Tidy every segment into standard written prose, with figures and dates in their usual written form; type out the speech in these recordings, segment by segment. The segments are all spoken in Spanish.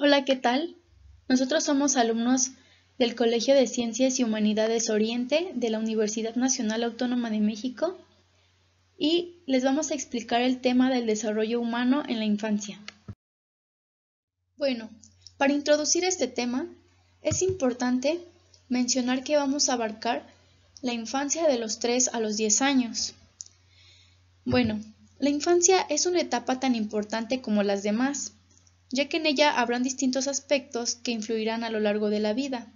Hola, ¿qué tal? Nosotros somos alumnos del Colegio de Ciencias y Humanidades Oriente de la Universidad Nacional Autónoma de México y les vamos a explicar el tema del desarrollo humano en la infancia. Bueno, para introducir este tema, es importante mencionar que vamos a abarcar la infancia de los 3 a los 10 años. Bueno, la infancia es una etapa tan importante como las demás, ya que en ella habrán distintos aspectos que influirán a lo largo de la vida.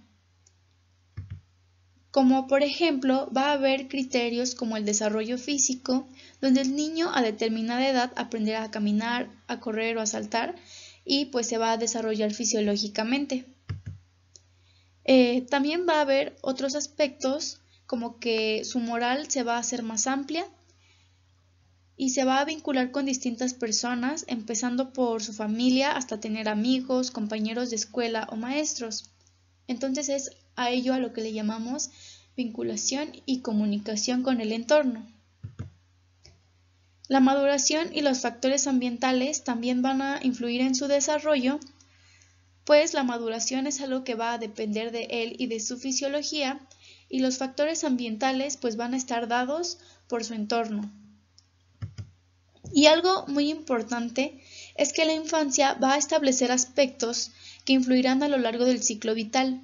Como por ejemplo, va a haber criterios como el desarrollo físico, donde el niño a determinada edad aprenderá a caminar, a correr o a saltar y pues se va a desarrollar fisiológicamente. También va a haber otros aspectos como que su moral se va a hacer más amplia y se va a vincular con distintas personas, empezando por su familia hasta tener amigos, compañeros de escuela o maestros. Entonces es a ello a lo que le llamamos vinculación y comunicación con el entorno. La maduración y los factores ambientales también van a influir en su desarrollo, pues la maduración es algo que va a depender de él y de su fisiología, y los factores ambientales pues van a estar dados por su entorno. Y algo muy importante es que la infancia va a establecer aspectos que influirán a lo largo del ciclo vital.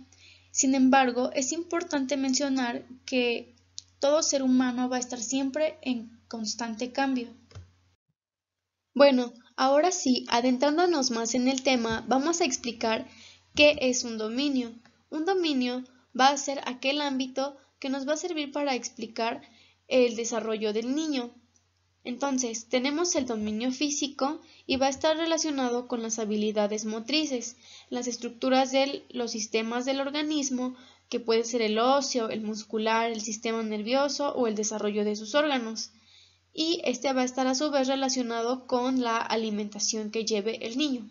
Sin embargo, es importante mencionar que todo ser humano va a estar siempre en constante cambio. Bueno, ahora sí, adentrándonos más en el tema, vamos a explicar qué es un dominio. Un dominio va a ser aquel ámbito que nos va a servir para explicar el desarrollo del niño. Entonces, tenemos el dominio físico y va a estar relacionado con las habilidades motrices, las estructuras de los sistemas del organismo, que puede ser el óseo, el muscular, el sistema nervioso o el desarrollo de sus órganos. Y este va a estar a su vez relacionado con la alimentación que lleve el niño.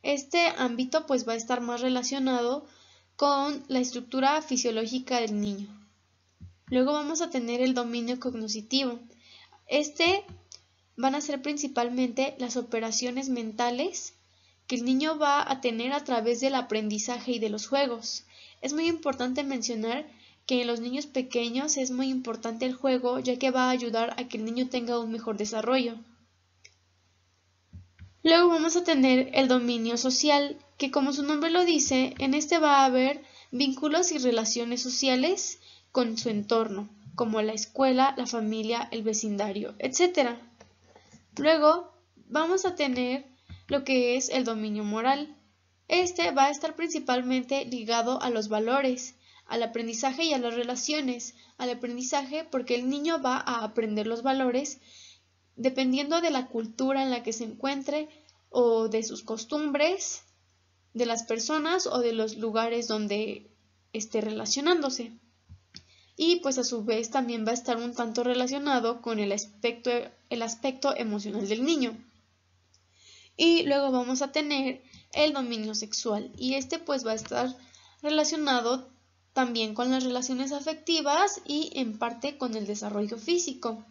Este ámbito pues va a estar más relacionado con la estructura fisiológica del niño. Luego vamos a tener el dominio cognoscitivo. Este van a ser principalmente las operaciones mentales que el niño va a tener a través del aprendizaje y de los juegos. Es muy importante mencionar que en los niños pequeños es muy importante el juego, ya que va a ayudar a que el niño tenga un mejor desarrollo. Luego vamos a tener el dominio social, que como su nombre lo dice, en este va a haber vínculos y relaciones sociales con su entorno, como la escuela, la familia, el vecindario, etc. Luego vamos a tener lo que es el dominio moral. Este va a estar principalmente ligado a los valores, al aprendizaje y a las relaciones. Al aprendizaje porque el niño va a aprender los valores dependiendo de la cultura en la que se encuentre o de sus costumbres, de las personas o de los lugares donde esté relacionándose. Y pues a su vez también va a estar un tanto relacionado con el aspecto emocional del niño. Y luego vamos a tener el dominio sexual y este pues va a estar relacionado también con las relaciones afectivas y en parte con el desarrollo físico,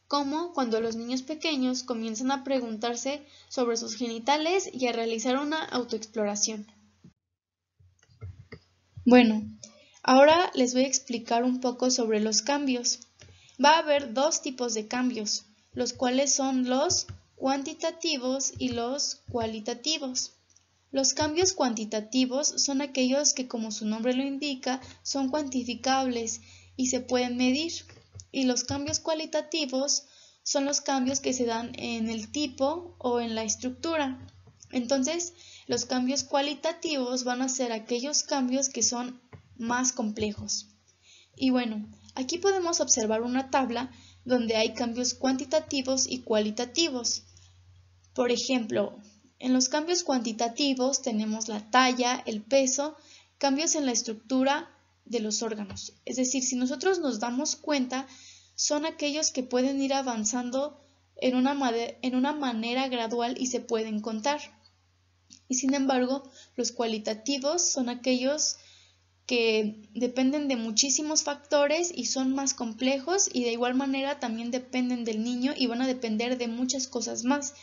como cuando los niños pequeños comienzan a preguntarse sobre sus genitales y a realizar una autoexploración. Bueno, ahora les voy a explicar un poco sobre los cambios. Va a haber dos tipos de cambios, los cuales son los cuantitativos y los cualitativos. Los cambios cuantitativos son aquellos que, como su nombre lo indica, son cuantificables y se pueden medir. Y los cambios cualitativos son los cambios que se dan en el tipo o en la estructura. Entonces, los cambios cualitativos van a ser aquellos cambios que son más complejos. Y bueno, aquí podemos observar una tabla donde hay cambios cuantitativos y cualitativos. Por ejemplo, en los cambios cuantitativos tenemos la talla, el peso, cambios en la estructura de los órganos. Es decir, si nosotros nos damos cuenta, son aquellos que pueden ir avanzando en una manera gradual y se pueden contar. Y sin embargo, los cualitativos son aquellos que dependen de muchísimos factores y son más complejos y de igual manera también dependen del niño y van a depender de muchas cosas más.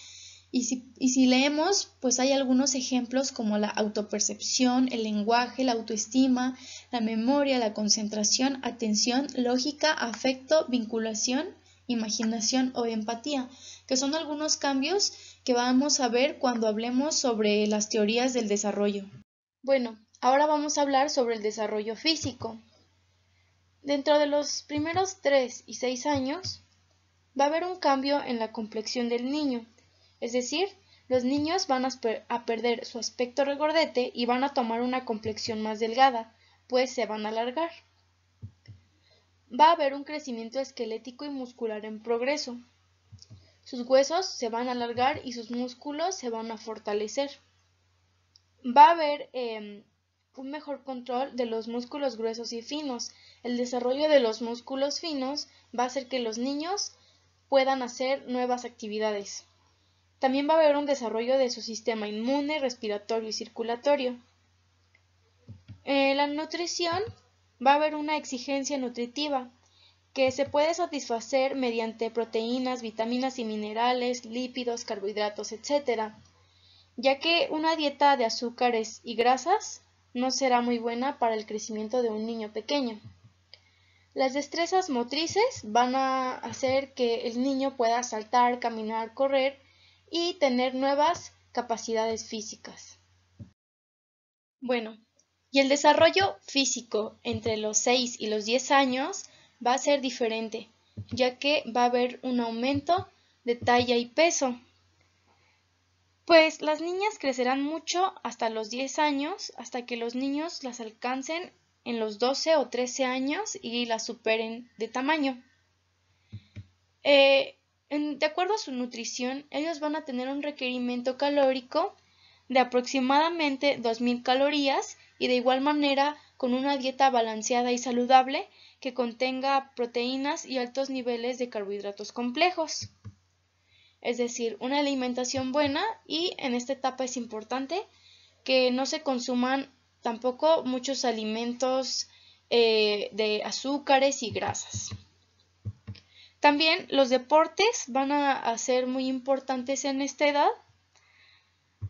Y si leemos, pues hay algunos ejemplos como la autopercepción, el lenguaje, la autoestima, la memoria, la concentración, atención, lógica, afecto, vinculación, imaginación o empatía, que son algunos cambios que vamos a ver cuando hablemos sobre las teorías del desarrollo. Bueno, ahora vamos a hablar sobre el desarrollo físico. Dentro de los primeros 3 y 6 años, va a haber un cambio en la complexión del niño, es decir, los niños van a perder su aspecto regordete y van a tomar una complexión más delgada, pues se van a alargar. Va a haber un crecimiento esquelético y muscular en progreso. Sus huesos se van a alargar y sus músculos se van a fortalecer. Va a haber un mejor control de los músculos gruesos y finos. El desarrollo de los músculos finos va a hacer que los niños puedan hacer nuevas actividades. También va a haber un desarrollo de su sistema inmune, respiratorio y circulatorio. La nutrición va a haber una exigencia nutritiva que se puede satisfacer mediante proteínas, vitaminas y minerales, lípidos, carbohidratos, etc., ya que una dieta de azúcares y grasas no será muy buena para el crecimiento de un niño pequeño. Las destrezas motrices van a hacer que el niño pueda saltar, caminar, correr y tener nuevas capacidades físicas. Bueno, y el desarrollo físico entre los 6 y los 10 años va a ser diferente, ya que va a haber un aumento de talla y peso. Pues las niñas crecerán mucho hasta los 10 años, hasta que los niños las alcancen en los 12 o 13 años y las superen de tamaño. De acuerdo a su nutrición, ellos van a tener un requerimiento calórico de aproximadamente 2000 calorías y de igual manera con una dieta balanceada y saludable que contenga proteínas y altos niveles de carbohidratos complejos. Es decir, una alimentación buena y en esta etapa es importante que no se consuman tampoco muchos alimentos de azúcares y grasas. También los deportes van a ser muy importantes en esta edad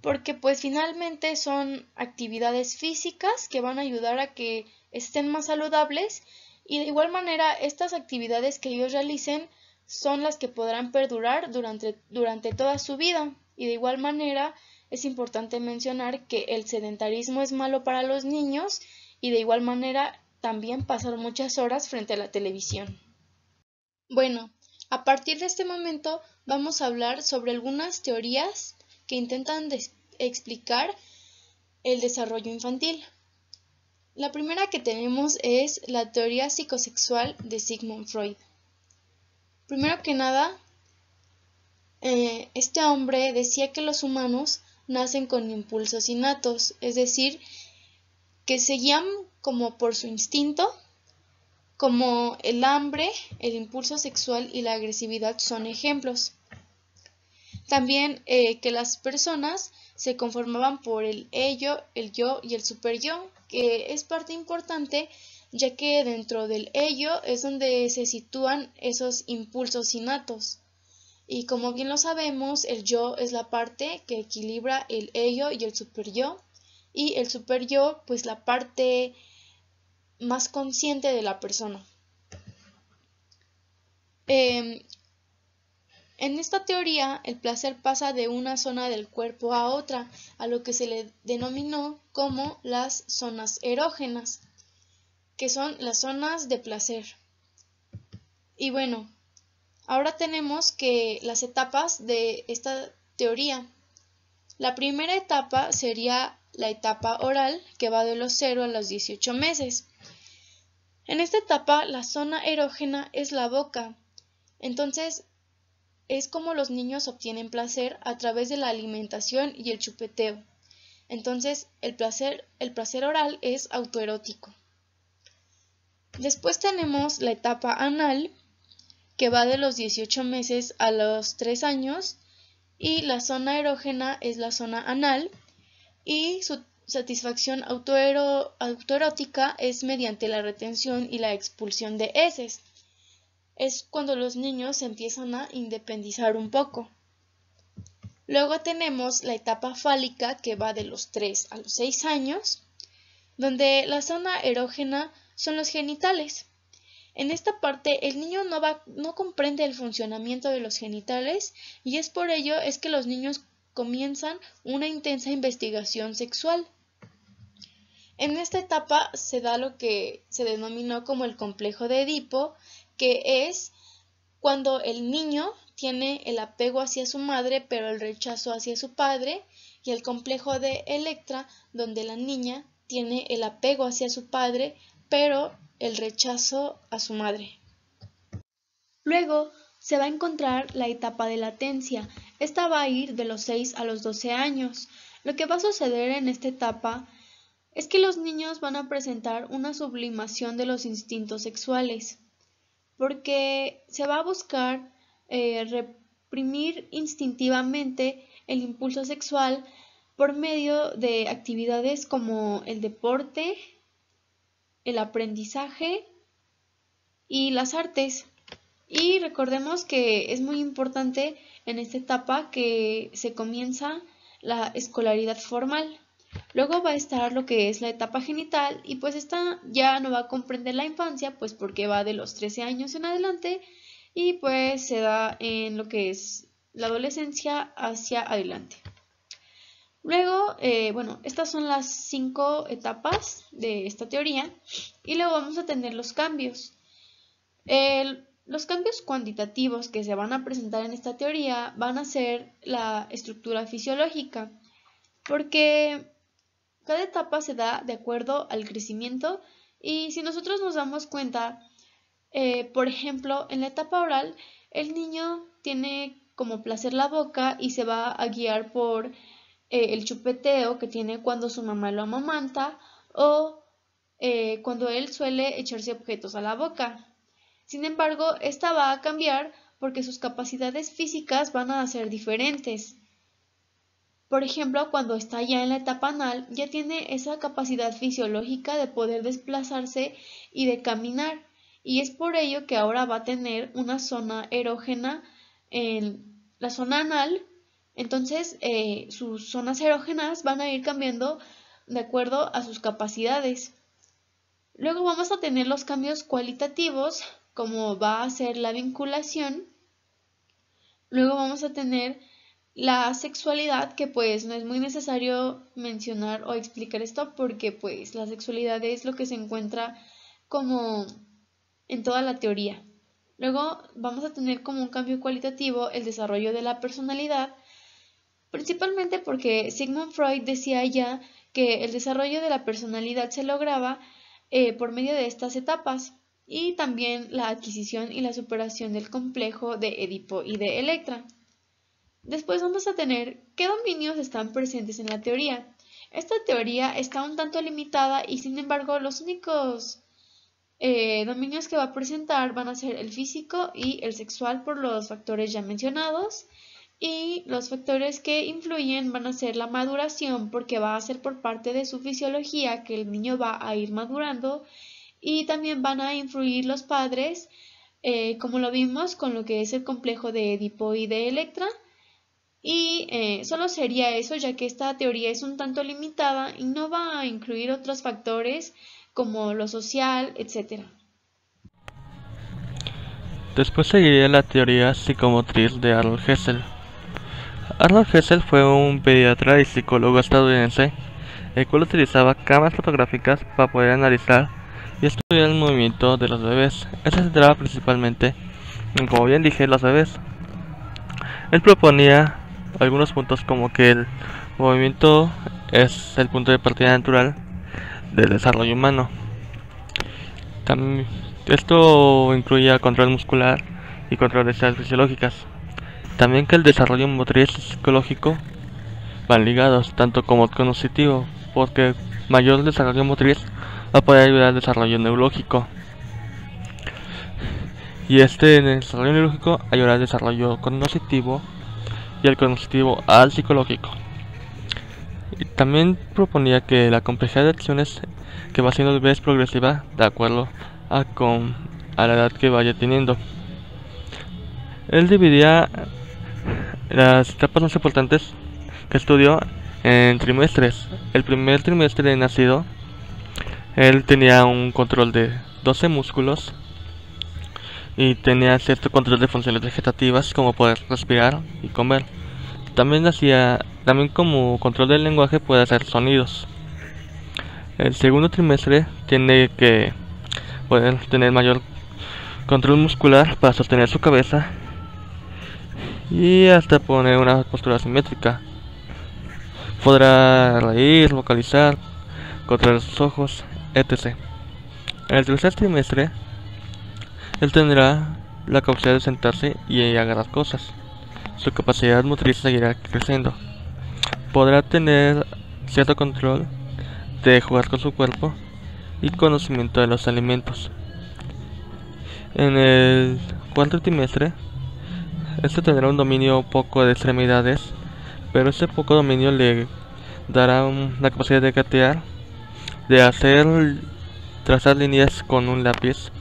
porque pues finalmente son actividades físicas que van a ayudar a que estén más saludables y de igual manera estas actividades que ellos realicen son las que podrán perdurar durante toda su vida y de igual manera es importante mencionar que el sedentarismo es malo para los niños y de igual manera también pasar muchas horas frente a la televisión. Bueno, a partir de este momento vamos a hablar sobre algunas teorías que intentan explicar el desarrollo infantil. La primera que tenemos es la teoría psicosexual de Sigmund Freud. Primero que nada, este hombre decía que los humanos nacen con impulsos innatos, es decir, que se guían como por su instinto, como el hambre, el impulso sexual y la agresividad son ejemplos. También que las personas se conformaban por el ello, el yo y el superyo, que es parte importante ya que dentro del ello es donde se sitúan esos impulsos innatos. Y como bien lo sabemos, el yo es la parte que equilibra el ello y el superyo, y el superyo pues la parte más consciente de la persona. En esta teoría, el placer pasa de una zona del cuerpo a otra, a lo que se le denominó como las zonas erógenas, que son las zonas de placer. Y bueno, ahora tenemos que las etapas de esta teoría. La primera etapa sería la etapa oral, que va de los 0 a los 18 meses. En esta etapa, la zona erógena es la boca. Entonces, es como los niños obtienen placer a través de la alimentación y el chupeteo. Entonces, el placer oral es autoerótico. Después tenemos la etapa anal, que va de los 18 meses a los 3 años, y la zona erógena es la zona anal, y su satisfacción autoerótica es mediante la retención y la expulsión de heces. Es cuando los niños se empiezan a independizar un poco. Luego tenemos la etapa fálica, que va de los 3 a los 6 años, donde la zona erógena son los genitales. En esta parte el niño no comprende el funcionamiento de los genitales y es por ello es que los niños comienzan una intensa investigación sexual. En esta etapa se da lo que se denominó como el complejo de Edipo, que es cuando el niño tiene el apego hacia su madre pero el rechazo hacia su padre, y el complejo de Electra, donde la niña tiene el apego hacia su padre pero el rechazo a su madre. Luego se va a encontrar la etapa de latencia. Esta va a ir de los 6 a los 12 años. Lo que va a suceder en esta etapa es que los niños van a presentar una sublimación de los instintos sexuales, porque se va a buscar reprimir instintivamente el impulso sexual por medio de actividades como el deporte, el aprendizaje y las artes. Y recordemos que es muy importante en esta etapa que se comienza la escolaridad formal. Luego va a estar lo que es la etapa genital, y pues esta ya no va a comprender la infancia, pues porque va de los 13 años en adelante y pues se da en lo que es la adolescencia hacia adelante. Luego, estas son las 5 etapas de esta teoría y luego vamos a tener los cambios. Los cambios cuantitativos que se van a presentar en esta teoría van a ser la estructura fisiológica, porque cada etapa se da de acuerdo al crecimiento y si nosotros nos damos cuenta, por ejemplo, en la etapa oral, el niño tiene como placer la boca y se va a guiar por el chupeteo que tiene cuando su mamá lo amamanta o cuando él suele echarse objetos a la boca. Sin embargo, esta va a cambiar porque sus capacidades físicas van a ser diferentes. Por ejemplo, cuando está ya en la etapa anal, ya tiene esa capacidad fisiológica de poder desplazarse y de caminar, y es por ello que ahora va a tener una zona erógena en la zona anal. Entonces, sus zonas erógenas van a ir cambiando de acuerdo a sus capacidades. Luego vamos a tener los cambios cualitativos, como va a ser la vinculación. Luego vamos a tener la sexualidad, que pues no es muy necesario mencionar o explicar esto porque pues la sexualidad es lo que se encuentra como en toda la teoría. Luego vamos a tener como un cambio cualitativo el desarrollo de la personalidad, principalmente porque Sigmund Freud decía ya que el desarrollo de la personalidad se lograba por medio de estas etapas, y también la adquisición y la superación del complejo de Edipo y de Electra. Después vamos a tener qué dominios están presentes en la teoría. Esta teoría está un tanto limitada y sin embargo los únicos dominios que va a presentar van a ser el físico y el sexual por los factores ya mencionados, y los factores que influyen van a ser la maduración porque va a ser por parte de su fisiología que el niño va a ir madurando, y también van a influir los padres, como lo vimos con lo que es el complejo de Edipo y de Electra. Y solo sería eso, ya que esta teoría es un tanto limitada y no va a incluir otros factores como lo social, etc. Después seguiría la teoría psicomotriz de Arnold Hessel. Arnold Hessel fue un pediatra y psicólogo estadounidense, el cual utilizaba cámaras fotográficas para poder analizar y estudiar el movimiento de los bebés. Este se centraba principalmente en, como bien dije, los bebés. Él proponía algunos puntos como que el movimiento es el punto de partida natural del desarrollo humano. También, esto incluía control muscular y control de señales fisiológicas. También que el desarrollo motriz y psicológico van ligados, tanto como cognitivo, porque mayor desarrollo motriz va a poder ayudar al desarrollo neurológico. Y este desarrollo neurológico ayudará al desarrollo cognitivo y el cognitivo al psicológico. Y también proponía que la complejidad de acciones que va haciendo el bebé es progresiva de acuerdo a la edad que vaya teniendo. Él dividía Las etapas más importantes que estudió en trimestres. El primer trimestre de nacido, él tenía un control de 12 músculos y tenía cierto control de funciones vegetativas como poder respirar y comer. También como control del lenguaje puede hacer sonidos. El segundo trimestre tiene que poder tener mayor control muscular para sostener su cabeza y hasta poner una postura simétrica. Podrá reír, vocalizar, controlar sus ojos, etc. En el tercer trimestre, él tendrá la capacidad de sentarse y agarrar cosas. Su capacidad motriz seguirá creciendo. Podrá tener cierto control de jugar con su cuerpo y conocimiento de los alimentos. En el cuarto trimestre, este tendrá un dominio poco de extremidades, pero ese poco dominio le dará la capacidad de gatear, de trazar líneas con un lápiz,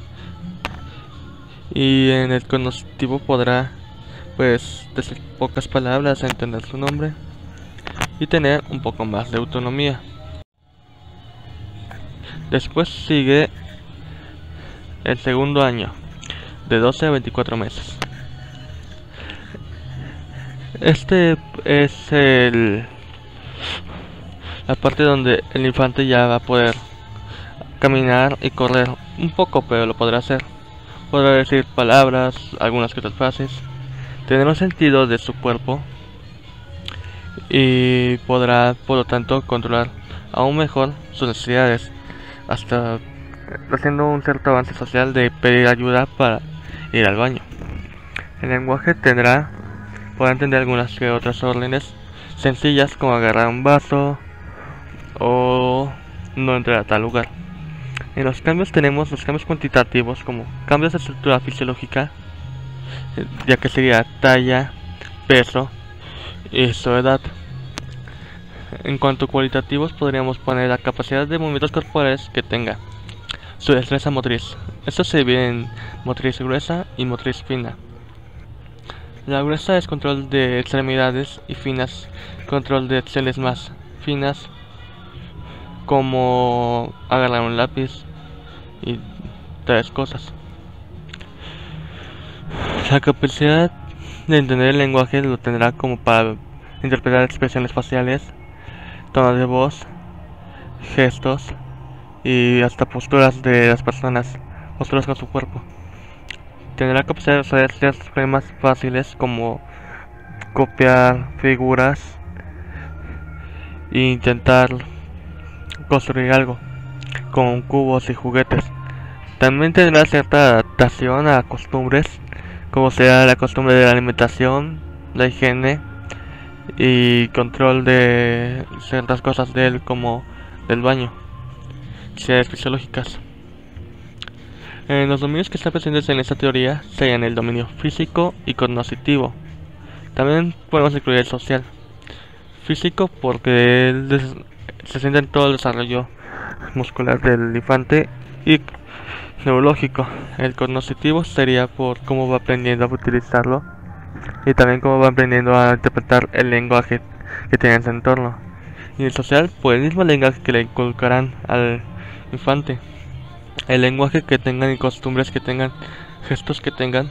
y en el cognitivo podrá decir pocas palabras, entender su nombre y tener un poco más de autonomía. Después sigue el segundo año, de 12 a 24 meses. Este es la parte donde el infante ya va a poder caminar y correr un poco, pero lo podrá hacer. Podrá decir palabras, algunas que otras frases, tener un sentido de su cuerpo y podrá, por lo tanto, controlar aún mejor sus necesidades, hasta haciendo un cierto avance social de pedir ayuda para ir al baño. El lenguaje podrá entender algunas que otras órdenes sencillas, como agarrar un vaso o no entrar a tal lugar. En los cambios tenemos los cambios cuantitativos, como cambios de estructura fisiológica, ya que sería talla, peso y su edad. En cuanto a cualitativos, podríamos poner la capacidad de movimientos corporales que tenga, su destreza motriz. Esto se divide en motriz gruesa y motriz fina. La gruesa es control de extremidades y finas, control de acciones más finas, como agarrar un lápiz y tales cosas. La capacidad de entender el lenguaje lo tendrá como para interpretar expresiones faciales, tonos de voz, gestos y hasta posturas de las personas, posturas con su cuerpo. Tendrá capacidad de usar ciertos esquemas fáciles como copiar figuras e intentar construir algo con cubos y juguetes. También tendrá cierta adaptación a costumbres, como sea la costumbre de la alimentación, la higiene y control de ciertas cosas de él, como del baño, necesidades fisiológicas. Los dominios que están presentes en esta teoría serían el dominio físico y cognitivo. También podemos incluir el social. Físico porque él se centra en todo el desarrollo muscular del infante, y neurológico. El cognitivo sería por cómo va aprendiendo a utilizarlo y también cómo va aprendiendo a interpretar el lenguaje que tiene en su entorno. Y el social, pues el mismo lenguaje que le inculcarán al infante. El lenguaje que tengan y costumbres que tengan, gestos que tengan,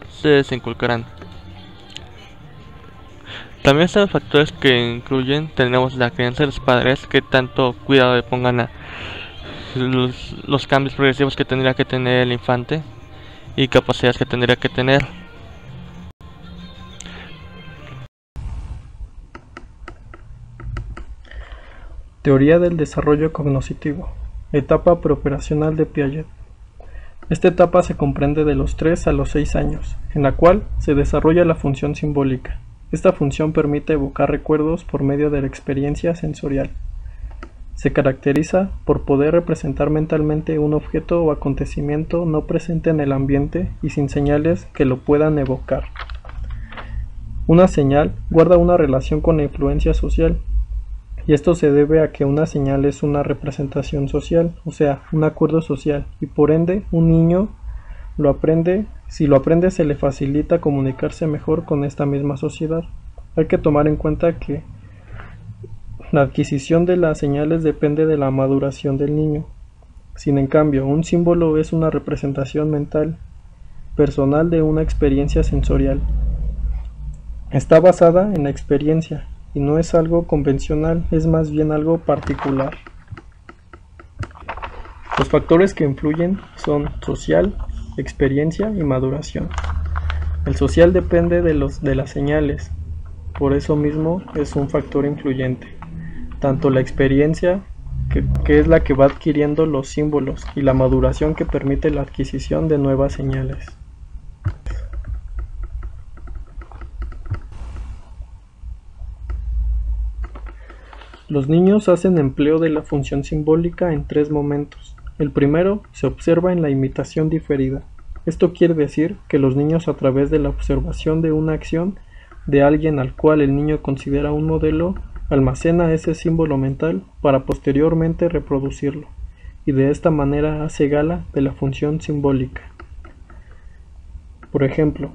se les inculcarán. También están los factores que incluyen, tenemos la crianza de los padres, que tanto cuidado le pongan a los cambios progresivos que tendría que tener el infante y capacidades que tendría que tener. Teoría del desarrollo cognitivo. Etapa preoperacional de Piaget. Esta etapa se comprende de los 3 a los 6 años, en la cual se desarrolla la función simbólica. Esta función permite evocar recuerdos por medio de la experiencia sensorial. Se caracteriza por poder representar mentalmente un objeto o acontecimiento no presente en el ambiente y sin señales que lo puedan evocar. Una señal guarda una relación con la influencia social, y esto se debe a que una señal es una representación social, o sea, un acuerdo social, y por ende un niño lo aprende. Si lo aprende, se le facilita comunicarse mejor con esta misma sociedad. Hay que tomar en cuenta que la adquisición de las señales depende de la maduración del niño. Sin en cambio, un símbolo es una representación mental personal de una experiencia sensorial. Está basada en la experiencia y no es algo convencional, es más bien algo particular. Los factores que influyen son social, experiencia y maduración. El social depende de las señales, por eso mismo es un factor influyente. Tanto la experiencia, que es la que va adquiriendo los símbolos, y la maduración que permite la adquisición de nuevas señales. Los niños hacen empleo de la función simbólica en 3 momentos. El primero se observa en la imitación diferida. Esto quiere decir que los niños, a través de la observación de una acción de alguien al cual el niño considera un modelo, almacena ese símbolo mental para posteriormente reproducirlo, y de esta manera hace gala de la función simbólica. Por ejemplo,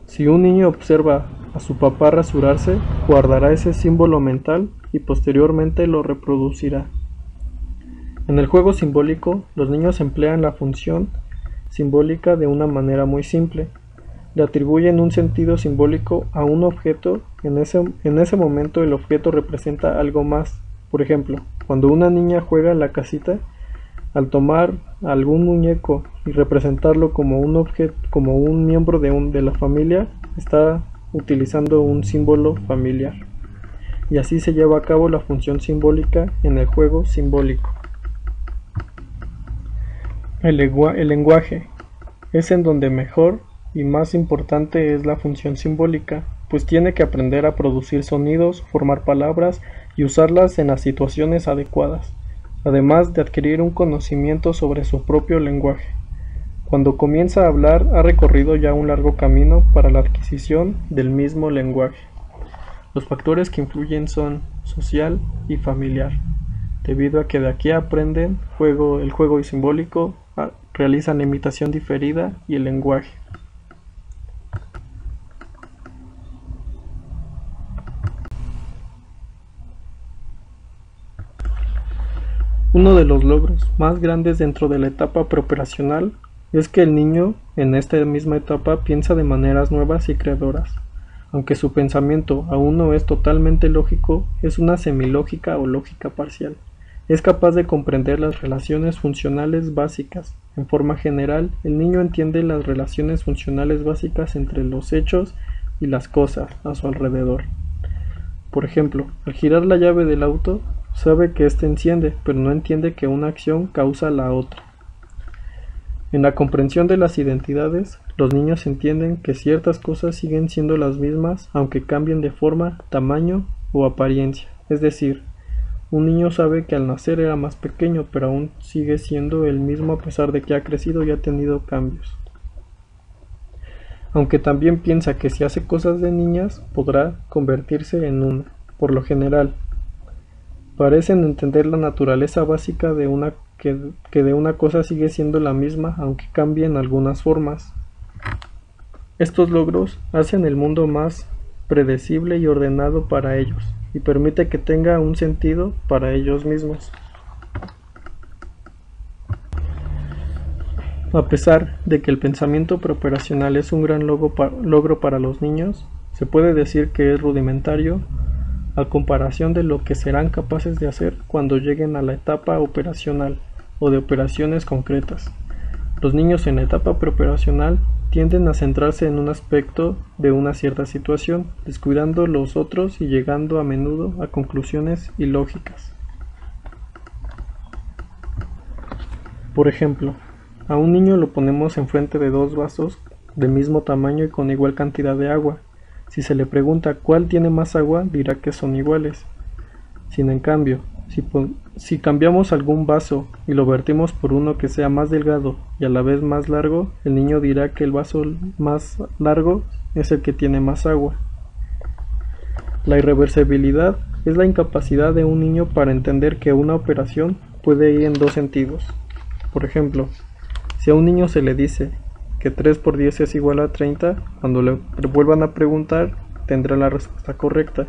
si un niño observa a su papá rasurarse, guardará ese símbolo mental y posteriormente lo reproducirá. En el juego simbólico, los niños emplean la función simbólica de una manera muy simple. Le atribuyen un sentido simbólico a un objeto. En ese momento el objeto representa algo más. Por ejemplo, cuando una niña juega a la casita, al tomar algún muñeco y representarlo como un objeto, como un miembro de la familia, está utilizando un símbolo familiar. Y así se lleva a cabo la función simbólica en el juego simbólico. El lenguaje es en donde mejor y más importante es la función simbólica, pues tiene que aprender a producir sonidos, formar palabras y usarlas en las situaciones adecuadas, además de adquirir un conocimiento sobre su propio lenguaje. Cuando comienza a hablar, ha recorrido ya un largo camino para la adquisición del mismo lenguaje. Los factores que influyen son social y familiar, debido a que de aquí aprenden el juego y simbólico, realizan la imitación diferida y el lenguaje. Uno de los logros más grandes dentro de la etapa preoperacional es que el niño en esta misma etapa piensa de maneras nuevas y creadoras. Aunque su pensamiento aún no es totalmente lógico, es una semilógica o lógica parcial. Es capaz de comprender las relaciones funcionales básicas. En forma general, el niño entiende las relaciones funcionales básicas entre los hechos y las cosas a su alrededor. Por ejemplo, al girar la llave del auto, sabe que éste enciende, pero no entiende que una acción causa la otra. En la comprensión de las identidades, los niños entienden que ciertas cosas siguen siendo las mismas aunque cambien de forma, tamaño o apariencia. Es decir, un niño sabe que al nacer era más pequeño, pero aún sigue siendo el mismo a pesar de que ha crecido y ha tenido cambios. Aunque también piensa que si hace cosas de niñas, podrá convertirse en una. Por lo general, parecen entender la naturaleza básica de que de una cosa sigue siendo la misma, aunque cambien algunas formas. Estos logros hacen el mundo más predecible y ordenado para ellos, y permite que tenga un sentido para ellos mismos. A pesar de que el pensamiento preoperacional es un gran logro para los niños, se puede decir que es rudimentario a comparación de lo que serán capaces de hacer cuando lleguen a la etapa operacional o de operaciones concretas. Los niños en la etapa preoperacional tienden a centrarse en un aspecto de una cierta situación, descuidando los otros y llegando a menudo a conclusiones ilógicas. Por ejemplo, a un niño lo ponemos enfrente de 2 vasos de mismo tamaño y con igual cantidad de agua. Si se le pregunta cuál tiene más agua, dirá que son iguales. Sin en cambio, si cambiamos algún vaso y lo vertimos por uno que sea más delgado y a la vez más largo, el niño dirá que el vaso más largo es el que tiene más agua. La irreversibilidad es la incapacidad de un niño para entender que una operación puede ir en 2 sentidos. Por ejemplo, si a un niño se le dice que 3 por 10 es igual a 30, cuando le vuelvan a preguntar, tendrá la respuesta correcta.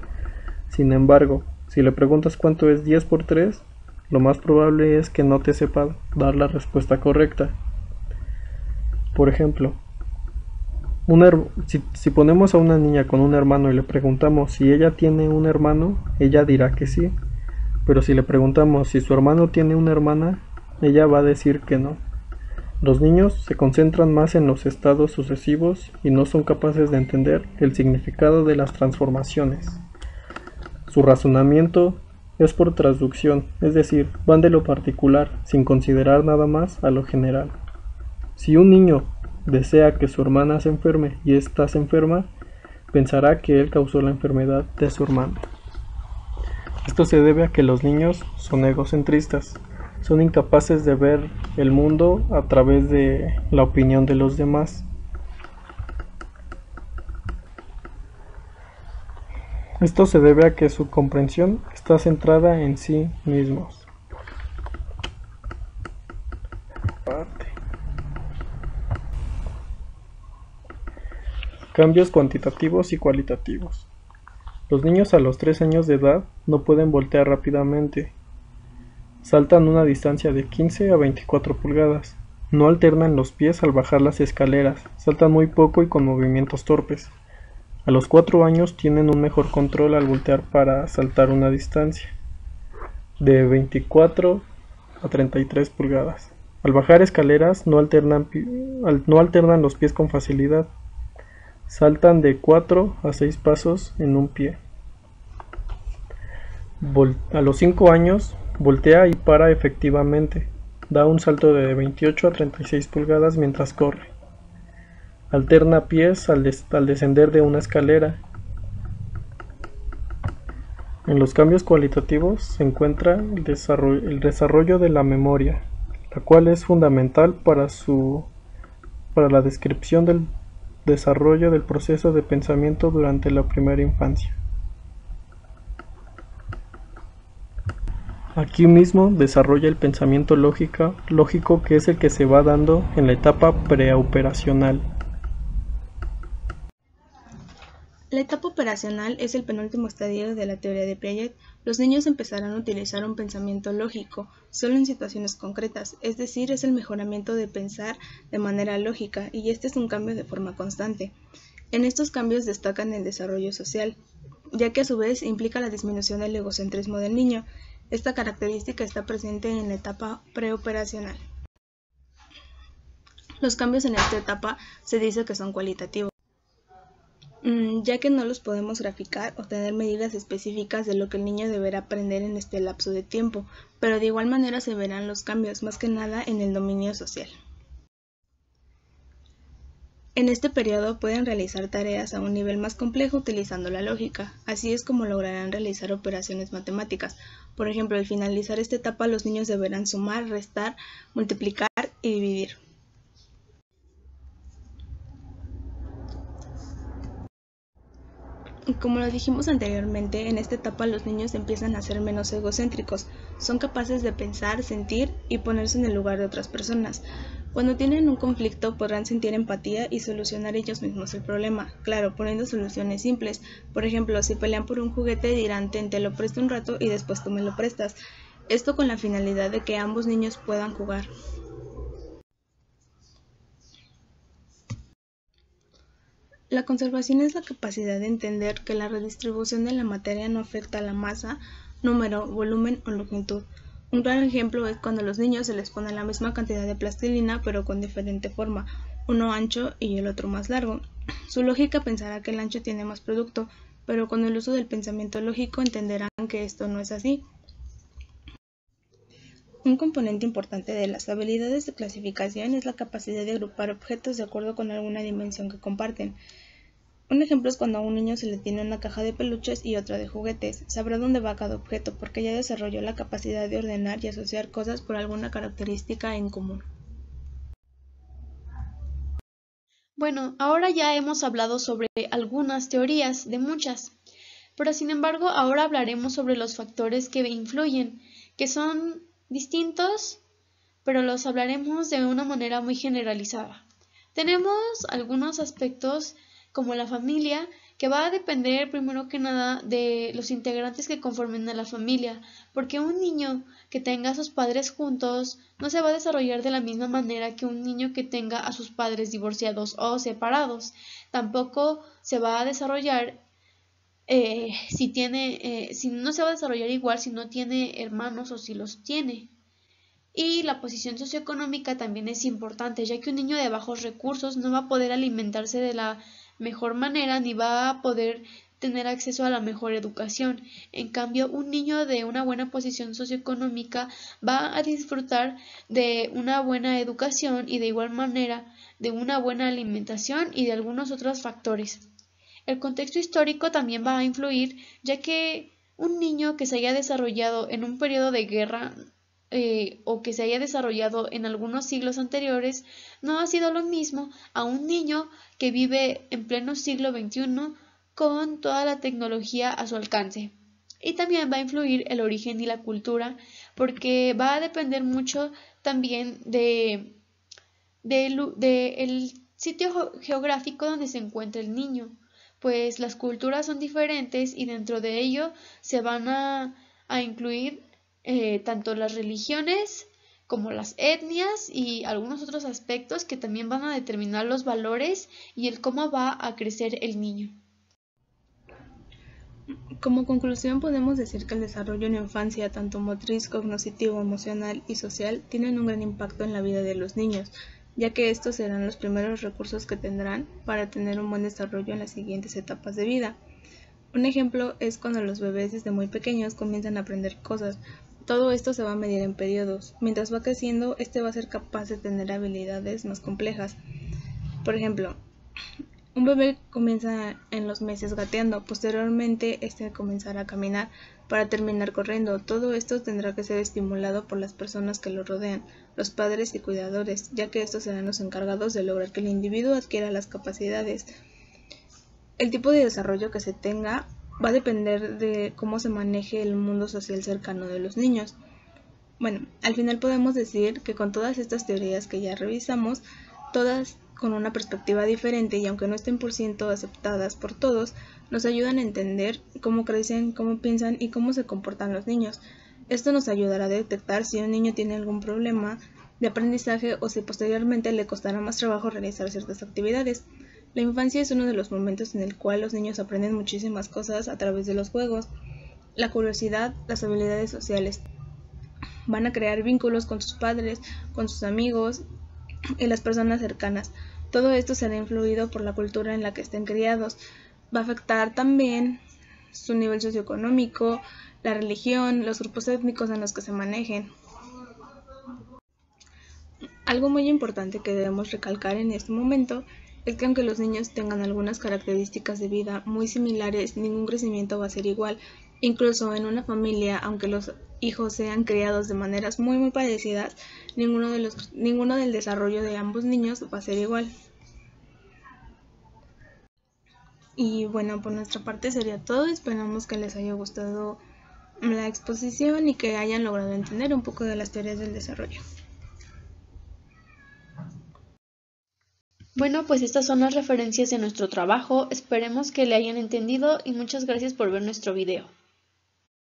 Sin embargo, si le preguntas cuánto es 10 por 3, lo más probable es que no te sepa dar la respuesta correcta. Por ejemplo, si ponemos a una niña con un hermano y le preguntamos si ella tiene un hermano, ella dirá que sí. Pero si le preguntamos si su hermano tiene una hermana, ella va a decir que no. Los niños se concentran más en los estados sucesivos y no son capaces de entender el significado de las transformaciones. Su razonamiento es por traducción, es decir, van de lo particular, sin considerar nada más a lo general. Si un niño desea que su hermana se enferme y ésta se enferma, pensará que él causó la enfermedad de su hermana. Esto se debe a que los niños son egocentristas, son incapaces de ver el mundo a través de la opinión de los demás. Esto se debe a que su comprensión está centrada en sí mismos. Cambios cuantitativos y cualitativos. Los niños a los 3 años de edad no pueden voltear rápidamente. Saltan una distancia de 15 a 24 pulgadas. No alternan los pies al bajar las escaleras. Saltan muy poco y con movimientos torpes. A los 4 años tienen un mejor control al voltear para saltar una distancia de 24 a 33 pulgadas. Al bajar escaleras no alternan los pies con facilidad. Saltan de 4 a 6 pasos en un pie. A los 5 años voltea y para efectivamente. Da un salto de 28 a 36 pulgadas mientras corre. Alterna pies al descender de una escalera. En los cambios cualitativos se encuentra el desarrollo de la memoria, la cual es fundamental para la descripción del desarrollo del proceso de pensamiento durante la primera infancia. Aquí mismo desarrolla el pensamiento lógico que es el que se va dando en la etapa preoperacional. La etapa operacional es el penúltimo estadio de la teoría de Piaget. Los niños empezarán a utilizar un pensamiento lógico, solo en situaciones concretas, es decir, es el mejoramiento de pensar de manera lógica, y este es un cambio de forma constante. En estos cambios destacan el desarrollo social, ya que a su vez implica la disminución del egocentrismo del niño. Esta característica está presente en la etapa preoperacional. Los cambios en esta etapa se dice que son cualitativos, ya que no los podemos graficar o tener medidas específicas de lo que el niño deberá aprender en este lapso de tiempo, pero de igual manera se verán los cambios, más que nada en el dominio social. En este periodo pueden realizar tareas a un nivel más complejo utilizando la lógica, así es como lograrán realizar operaciones matemáticas. Por ejemplo, al finalizar esta etapa los niños deberán sumar, restar, multiplicar y dividir. Como lo dijimos anteriormente, en esta etapa los niños empiezan a ser menos egocéntricos, son capaces de pensar, sentir y ponerse en el lugar de otras personas. Cuando tienen un conflicto podrán sentir empatía y solucionar ellos mismos el problema, claro, poniendo soluciones simples. Por ejemplo, si pelean por un juguete dirán te lo presto un rato y después tú me lo prestas. Esto con la finalidad de que ambos niños puedan jugar. La conservación es la capacidad de entender que la redistribución de la materia no afecta a la masa, número, volumen o longitud. Un claro ejemplo es cuando a los niños se les pone la misma cantidad de plastilina pero con diferente forma, uno ancho y el otro más largo. Su lógica pensará que el ancho tiene más producto, pero con el uso del pensamiento lógico entenderán que esto no es así. Un componente importante de las habilidades de clasificación es la capacidad de agrupar objetos de acuerdo con alguna dimensión que comparten. Un ejemplo es cuando a un niño se le tiene una caja de peluches y otra de juguetes. Sabrá dónde va cada objeto porque ya desarrolló la capacidad de ordenar y asociar cosas por alguna característica en común. Bueno, ahora ya hemos hablado sobre algunas teorías, de muchas, pero sin embargo ahora hablaremos sobre los factores que influyen, que son distintos, pero los hablaremos de una manera muy generalizada. Tenemos algunos aspectos como la familia, que va a depender primero que nada de los integrantes que conformen a la familia, porque un niño que tenga a sus padres juntos no se va a desarrollar de la misma manera que un niño que tenga a sus padres divorciados o separados. Tampoco se va a desarrollar si no se va a desarrollar igual si no tiene hermanos o si los tiene. Y la posición socioeconómica también es importante, ya que un niño de bajos recursos no va a poder alimentarse de la mejor manera ni va a poder tener acceso a la mejor educación. En cambio, un niño de una buena posición socioeconómica va a disfrutar de una buena educación y de igual manera de una buena alimentación y de algunos otros factores. El contexto histórico también va a influir, ya que un niño que se haya desarrollado en un periodo de guerra o que se haya desarrollado en algunos siglos anteriores no ha sido lo mismo a un niño que vive en pleno siglo XXI con toda la tecnología a su alcance. Y también va a influir el origen y la cultura, porque va a depender mucho también del sitio geográfico donde se encuentra el niño, pues las culturas son diferentes y dentro de ello se van a incluir tanto las religiones como las etnias y algunos otros aspectos que también van a determinar los valores y el cómo va a crecer el niño. Como conclusión podemos decir que el desarrollo en la infancia, tanto motriz, cognitivo, emocional y social, tienen un gran impacto en la vida de los niños, ya que estos serán los primeros recursos que tendrán para tener un buen desarrollo en las siguientes etapas de vida. Un ejemplo es cuando los bebés desde muy pequeños comienzan a aprender cosas. Todo esto se va a medir en periodos. Mientras va creciendo, va a ser capaz de tener habilidades más complejas. Por ejemplo, un bebé comienza en los meses gateando, posteriormente comenzará a caminar para terminar corriendo. Todo esto tendrá que ser estimulado por las personas que lo rodean, los padres y cuidadores, ya que estos serán los encargados de lograr que el individuo adquiera las capacidades. El tipo de desarrollo que se tenga va a depender de cómo se maneje el mundo social cercano de los niños. Bueno, al final podemos decir que con todas estas teorías que ya revisamos, todas con una perspectiva diferente y aunque no estén por ciento aceptadas por todos, nos ayudan a entender cómo crecen, cómo piensan y cómo se comportan los niños. Esto nos ayudará a detectar si un niño tiene algún problema de aprendizaje o si posteriormente le costará más trabajo realizar ciertas actividades. La infancia es uno de los momentos en el cual los niños aprenden muchísimas cosas a través de los juegos, la curiosidad, las habilidades sociales. Van a crear vínculos con sus padres, con sus amigos y las personas cercanas. Todo esto será influido por la cultura en la que estén criados. Va a afectar también su nivel socioeconómico, la religión, los grupos étnicos en los que se manejen. Algo muy importante que debemos recalcar en este momento es que aunque los niños tengan algunas características de vida muy similares, ningún crecimiento va a ser igual. Incluso en una familia, aunque los hijos sean criados de maneras muy parecidas, ninguno del desarrollo de ambos niños va a ser igual. Y bueno, por nuestra parte sería todo. Esperamos que les haya gustado la exposición y que hayan logrado entender un poco de las teorías del desarrollo. Bueno, pues estas son las referencias de nuestro trabajo, esperemos que le hayan entendido y muchas gracias por ver nuestro video.